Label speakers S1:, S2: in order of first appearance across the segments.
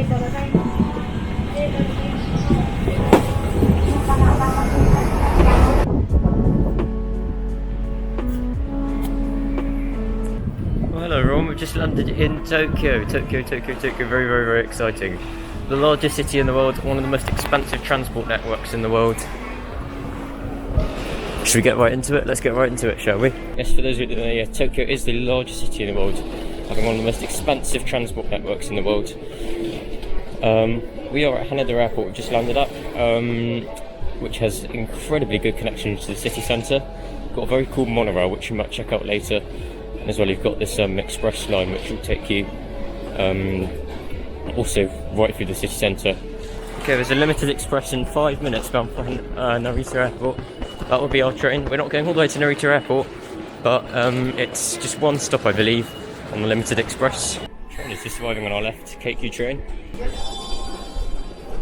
S1: Hello everyone, we've just landed in Tokyo. Tokyo, very, very exciting. The largest city in the world, one of the most expansive transport networks in the world. Should we get right into it? Let's get right into it, shall we? Yes, for those who don't know, yeah, Tokyo is the largest city in the world, having one of the most expansive transport networks in the world. We are at Haneda Airport, we've just landed up, which has incredibly good connections to the city centre. Got a very cool monorail, which you might check out later. And as well, you've got this express line, which will take you also right through the city centre. Okay, there's a limited express in 5 minutes bound for Narita Airport. That will be our train. We're not going all the way to Narita Airport, but it's just one stop, I believe, on the limited express. The train is just arriving on our left, KQ train.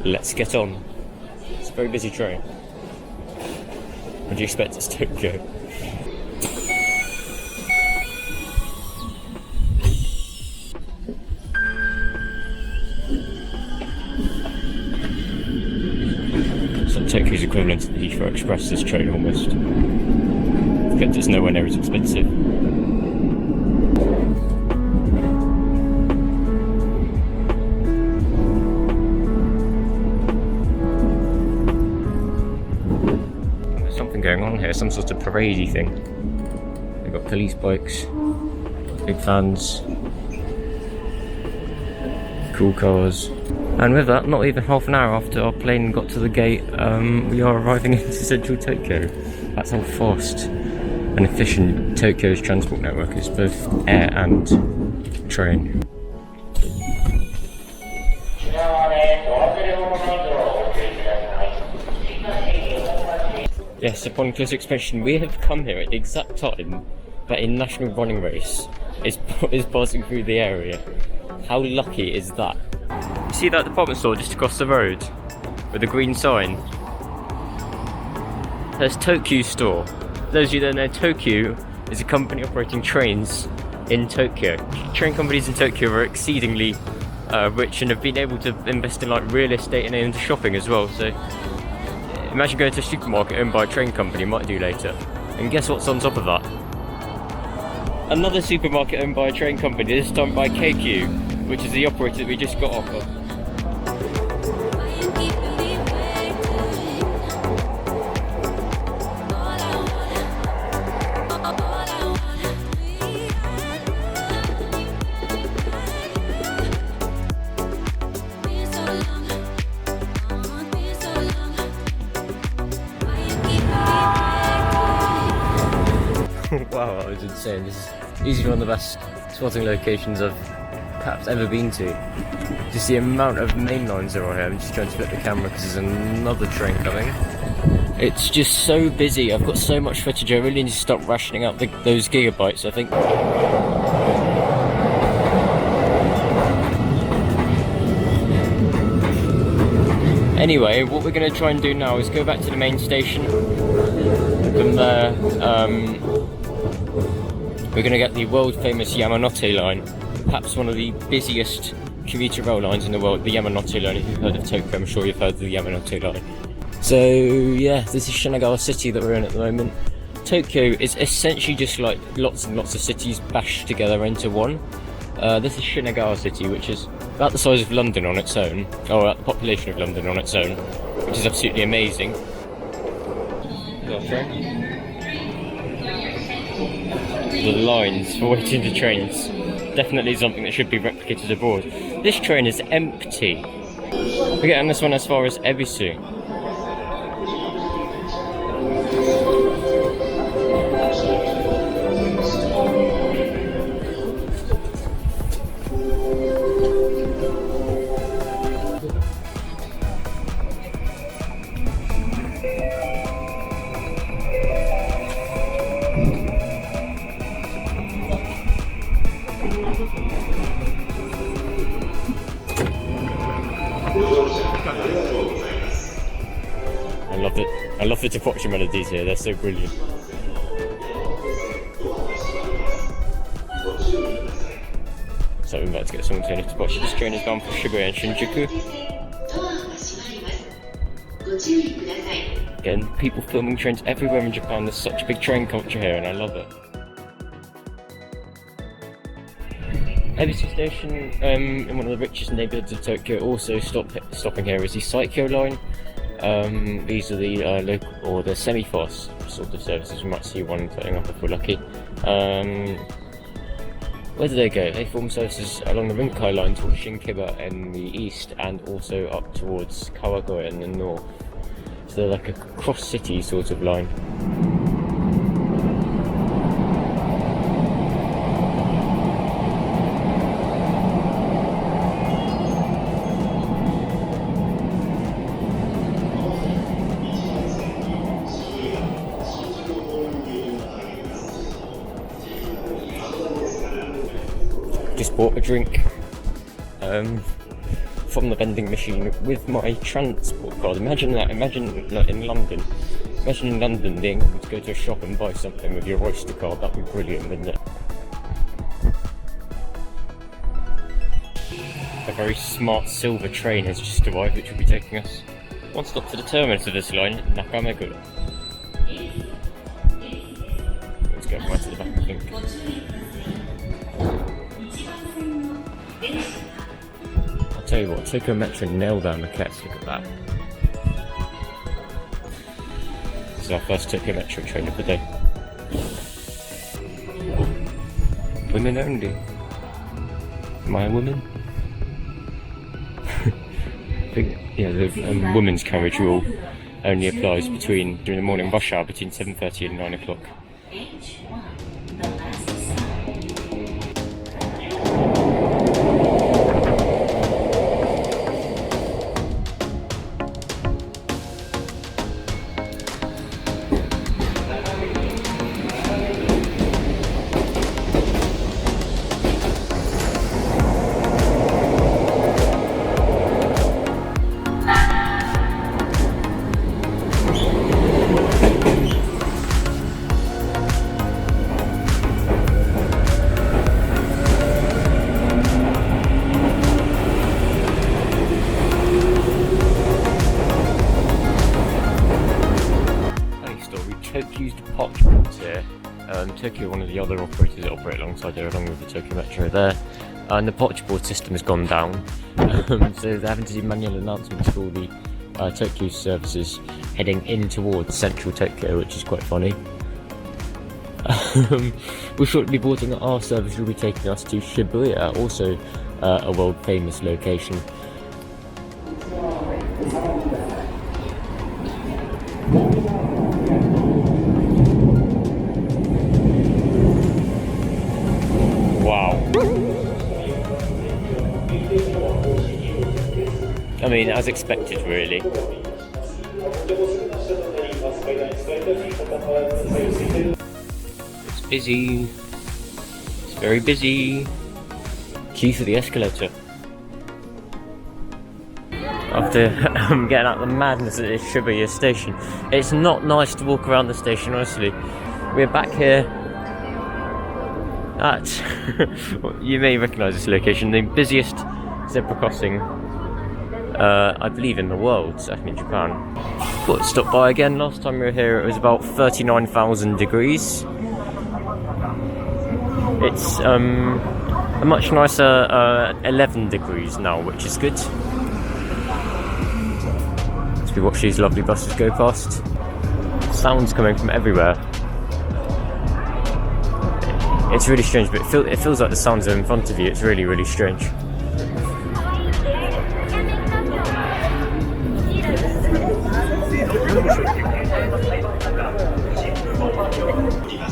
S1: Let's get on. It's a very busy train. What do you expect? It's Tokyo. Tokyo's equivalent to the Heathrow Express, this train almost. Except it's nowhere near as expensive. There's something going on here, some sort of paradey thing. They've got police bikes, big fans, cool cars. And with that, not even half an hour after our plane got to the gate, we are arriving into central Tokyo. That's how fast and efficient Tokyo's transport network is, both air and train. Yes, upon close inspection, we have come here at the exact time that a national running race is passing through the area. How lucky is that? You see that department store just across the road with a green sign? There's Tokyo store. For those of you that know, Tokyo is a company operating trains in Tokyo. Train companies in Tokyo are exceedingly rich and have been able to invest in like real estate and into shopping as well. So imagine going to a supermarket owned by a train company, you might do later. And guess what's on top of that? Another supermarket owned by a train company, this time by KQ, which is the operator that we just got off of. Wow, that was insane. This is easily one of the best spotting locations I've perhaps ever been to. Just the amount of main lines there are here. I'm just trying to flip the camera because there's another train coming. It's just so busy. I've got so much footage. I really need to stop rationing out those gigabytes, I think. Anyway, what we're going to try and do now is go back to the main station. From there, we're going to get the world famous Yamanote line, perhaps one of the busiest commuter rail lines in the world, the Yamanote line. If you've heard of Tokyo, I'm sure you've heard of the Yamanote line. So yeah, this is Shinagawa city that we're in at the moment. Tokyo is essentially just like lots and lots of cities bashed together into one. This is Shinagawa city, which is about the size of London on its own, or about the population of London on its own, which is absolutely amazing. The lines for waiting for trains, definitely something that should be replicated abroad. This train is empty. We're getting this one as far as Ebisu. I love the departure melodies here, they're so brilliant. So about to get someone to watch. This train is bound for Shibuya and Shinjuku. Again, people filming trains everywhere in Japan. There's such a big train culture here, and I love it. Ebisu Station, in one of the richest neighbourhoods of Tokyo, also stopping here is the Saikyo line. These are the local, or the semi-fast sort of services. We might see one putting up if we're lucky. Where do they go? They form services along the Rinkai line towards Shinkiba in the east, and also up towards Kawagoe in the north. So they're like a cross-city sort of line. Just bought a drink from the vending machine with my transport card. Imagine that. Imagine in London. Imagine in London being able to go to a shop and buy something with your Oyster card. That'd be brilliant, wouldn't it? A very smart silver train has just arrived, which will be taking us one stop to the terminus of this line, Nakameguro. Let's go right to the back, I think. I'll tell you what, Tokyo Metro nailed down the Kets, look at that. This is our first Tokyo Metro train of the day. Women only. Am I a woman? I think, yeah, the women's carriage rule only applies during the morning rush hour between 7:30 and 9 o'clock. Tokyo's departure ports here. Tokyo, one of the other operators that operate alongside there, along with the Tokyo Metro there. And the departure board system has gone down, so they're having to do manual announcements for all the Tokyo services heading in towards central Tokyo, which is quite funny. We'll shortly be boarding our service, will be taking us to Shibuya, also a world famous location. Wow. I mean, as expected, really. It's busy. It's very busy. Queue for the escalator. After getting out the madness at this Shibuya station, it's not nice to walk around the station, honestly. We're back here at, you may recognise this location, the busiest zebra crossing, I believe, in the world, certainly in Japan. Thought to stop by again. Last time we were here it was about 39,000 degrees. It's a much nicer 11 degrees now, which is good. As we watch these lovely buses go past, sounds coming from everywhere. It's really strange, but it feels like the sounds are in front of you. It's really, really strange.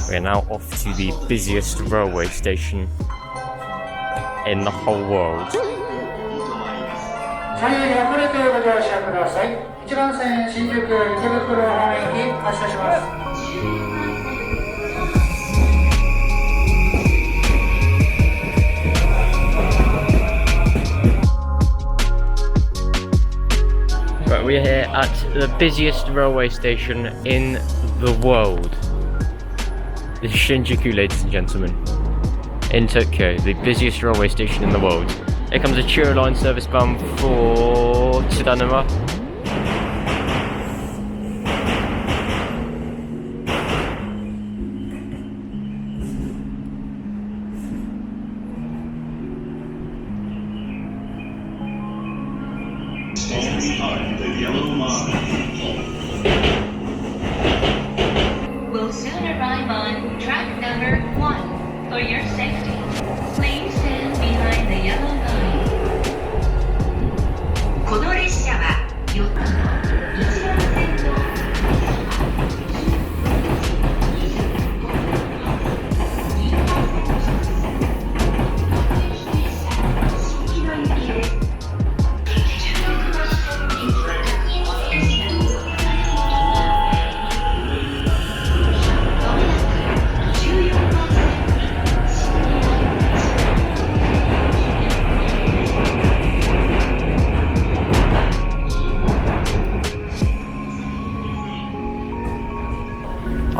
S1: We're now off to the busiest railway station in the whole world. Right, we're here at the busiest railway station in the world. This is Shinjuku, ladies and gentlemen. in Tokyo, the busiest railway station in the world. Here comes a Chura line service bound for Tsudanuma.
S2: Stand behind the yellow line.
S3: Will soon arrive on track number 1. For your safety, please stand behind the yellow line. この列車は4つの一番線の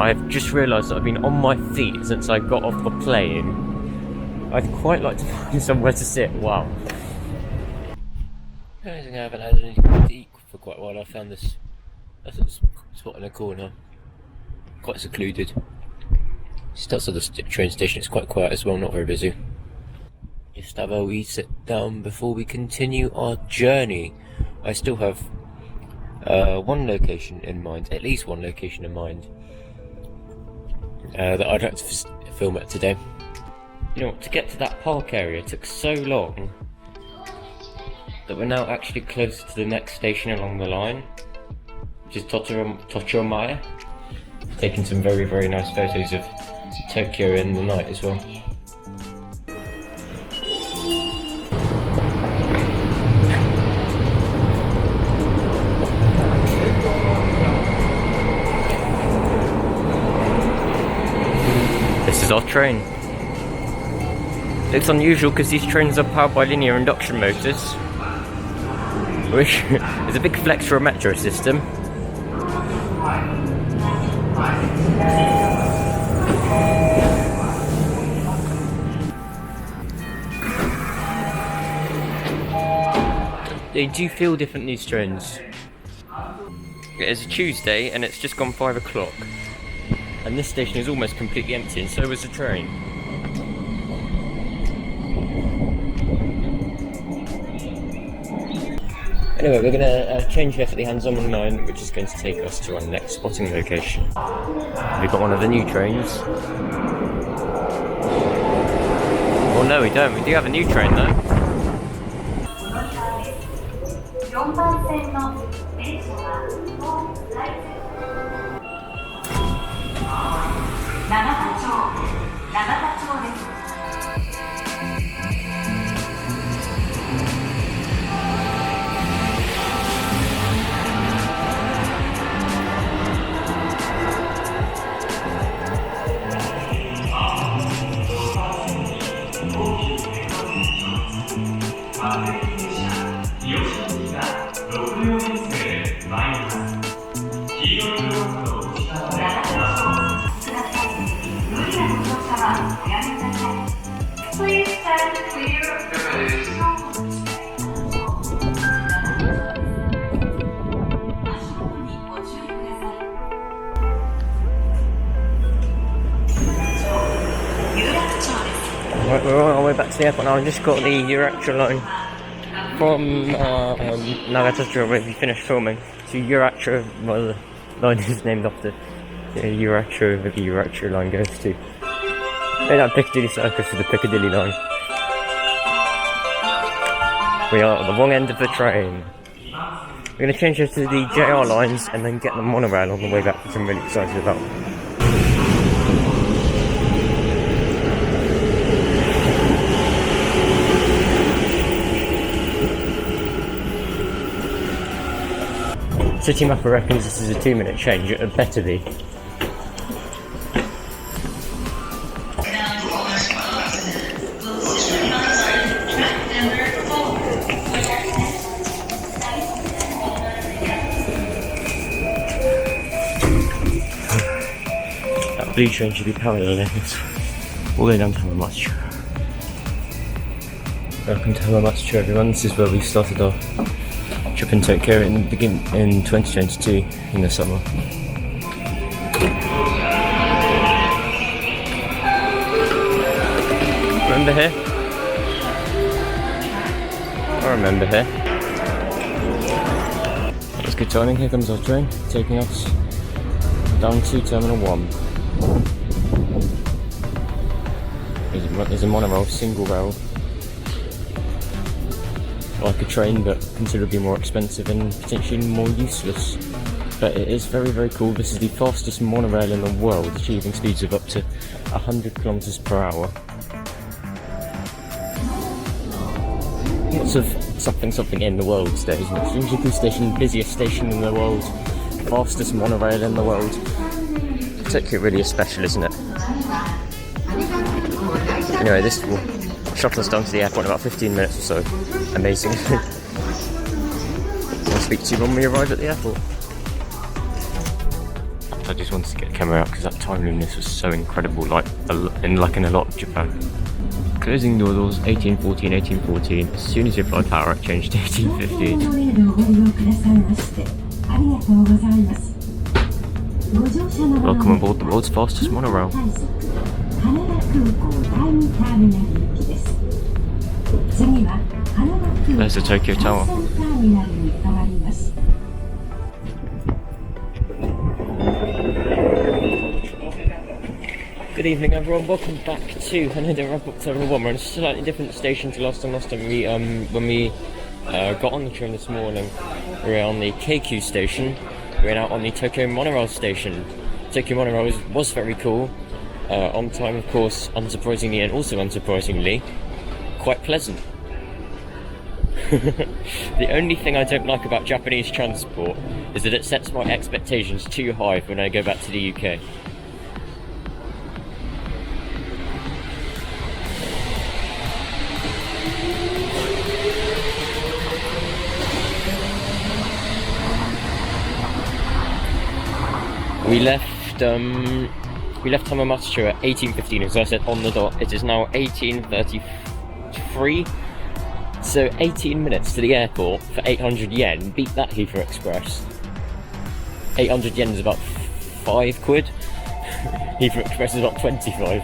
S1: I've just realised that I've been on my feet since I got off the plane. I'd quite like to find somewhere to sit. Wow. I don't think I haven't had anything to eat for quite a while. I found this spot in a corner. Quite secluded. Just outside the train station, it's quite quiet as well, not very busy. Just have a wee sit down before we continue our journey. I still have one location in mind, at least one location in mind. That I'd like to film at today. You know what, to get to that park area took so long that we're now actually closer to the next station along the line, which is Tochomaya. Taking some very, very nice photos of Tokyo in the night as well. This is our train. It's unusual because these trains are powered by linear induction motors, which is a big flex for a metro system. They do feel different, these trains. It is a Tuesday and it's just gone 5 o'clock. And this station is almost completely empty, and so is the train. Anyway, we're going to change here for the hands-on line, which is going to take us to our next spotting location. We've got one of the new trains. Well, no, we don't. We do have a new train, though.
S3: Please stand clear of the road.
S1: Right, we're on our way back to the airport now. I just got the Yuracha line from Nagatacho, where we finished filming, to Yuracha. Well, the line is named after Yuracha, where the Yuracha line goes to. They don't Piccadilly Circus to the Piccadilly line. We are at the wrong end of the train. We're going to change this to the JR lines and then get the monorail on the way back, which I'm really excited about. City Mapper reckons this is a 2-minute change. It had better be. That blue train should be parallel lanes all the way down to Hamamatsu. Welcome to Hamamatsu everyone. This is where we started our trip in Tokyo in 2022 in the summer. Remember here? I remember here. That's good timing. Here comes our train taking us down to Terminal 1. There's a monorail, single rail, like a train, but considerably more expensive and potentially more useless. But it is very, very cool. This is the fastest monorail in the world, achieving speeds of up to 100 kilometers per hour. Lots of something in the world today, isn't it? Shinjuku station, busiest station in the world, fastest monorail in the world. Tokyo really is special, isn't it? Anyway, this will shuttle us down to the airport in about 15 minutes or so. Amazing. I'll speak to you when we arrive at the airport. I just wanted to get the camera out because that timeliness was so incredible, like in a lot of Japan. Closing doors 1814, 1814. As soon as you apply power, it changed to 1815. Welcome aboard the world's fastest monorail. There's the Tokyo Tower. Good evening everyone, welcome back to another Airport Terminal 1. We're in a slightly different station to last time. When we got on the train this morning, we were on the Keikyu station. We went out on the Tokyo Monorail station. Tokyo Monorail was very cool. On time, of course, unsurprisingly, and also unsurprisingly, quite pleasant. The only thing I don't like about Japanese transport is that it sets my expectations too high when I go back to the UK. We left Hamamatsu at 18:15, as I said on the dot. It is now 18:33, so 18 minutes to the airport for 800 yen. Beat that Heathrow Express. 800 yen is about £5. Heathrow Express is about 25,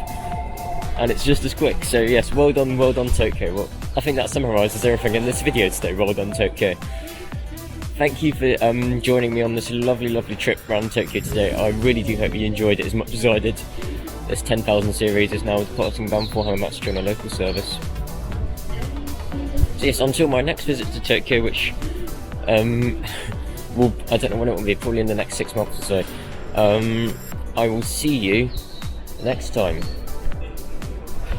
S1: and it's just as quick. So yes, well done Tokyo. Well, I think that summarises everything in this video today. Well done Tokyo. Thank you for joining me on this lovely trip around Tokyo today. I really do hope you enjoyed it as much as I did. This 10,000 series is now departing bound for Hamamatsu on a local service. So yes, until my next visit to Tokyo, which I don't know when it will be, probably in the next 6 months or so. I will see you next time.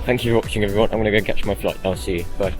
S1: Thank you for watching everyone. I'm going to go catch my flight. I'll see you. Bye.